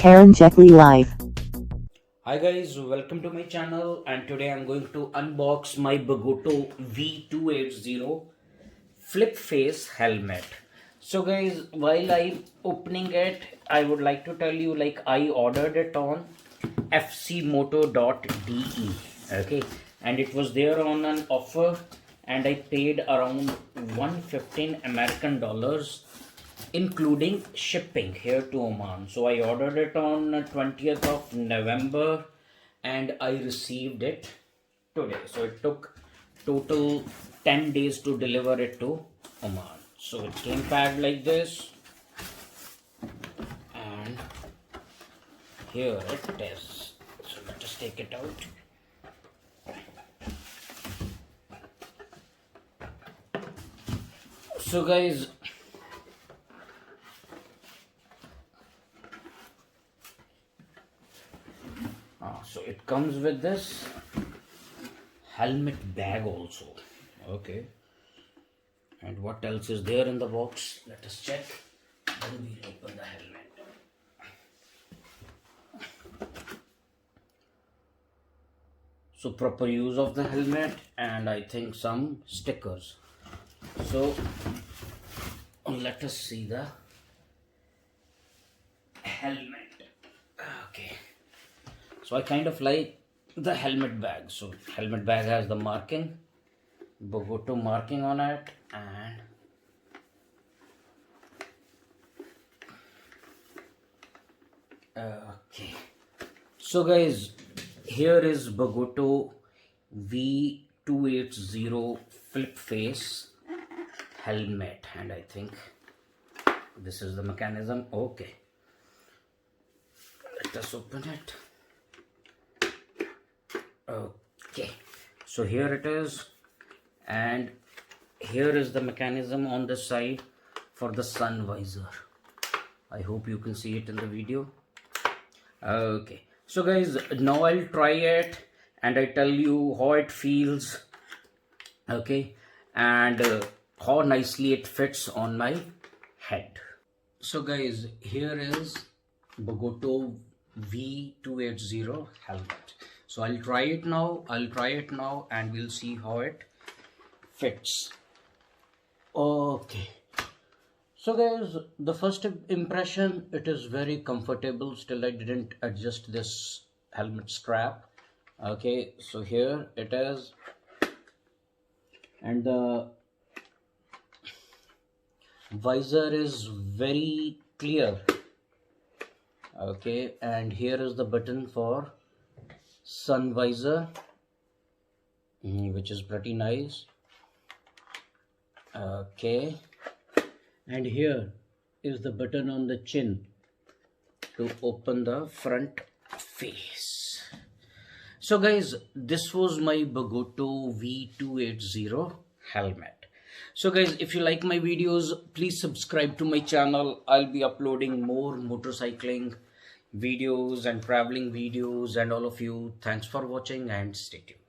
karanjetlilive. Hi guys, welcome to my channel, and today I'm going to unbox my Bogotto V280 flip face helmet. So guys, while I'm opening it, I would like to tell you, like, I ordered it on fcmoto.de, okay, and it was there on an offer, and I paid around 115 American dollars including shipping here to Oman. So I ordered it on 20th of November and I received it today. So it took total 10 days to deliver it to Oman. So it came packed like this, and here it is. So let us take it out. So guys, so it comes with this helmet bag also, okay, and what else is there in the box? Let us check. Then we'll open the helmet. So proper use of the helmet, and I think some stickers. So let us see the helmet. Okay, so I kind of like the helmet bag. So helmet bag has the marking, Bogotto marking on it, and okay. So guys, here is Bogotto V280 flip face helmet, and I think this is the mechanism. Okay, let us open it. Okay, so here it is, and here is the mechanism on the side for the sun visor. I hope you can see it in the video. Okay, so guys, now I'll try it and I tell you how it feels, okay, and how nicely it fits on my head. So guys, here is Bogotto V280 helmet. So I'll try it now and we'll see how it fits. Okay, so guys, the first impression, it is very comfortable. Still I didn't adjust this helmet strap. Okay, so here it is, and the visor is very clear. Okay, and here is the button for sun visor, which is pretty nice. Okay, and here is the button on the chin to open the front face. So guys, this was my Bogotto V280 helmet. So guys, if you like my videos, please subscribe to my channel. I'll be uploading more motorcycling videos and traveling videos, and all of you, thanks for watching and stay tuned.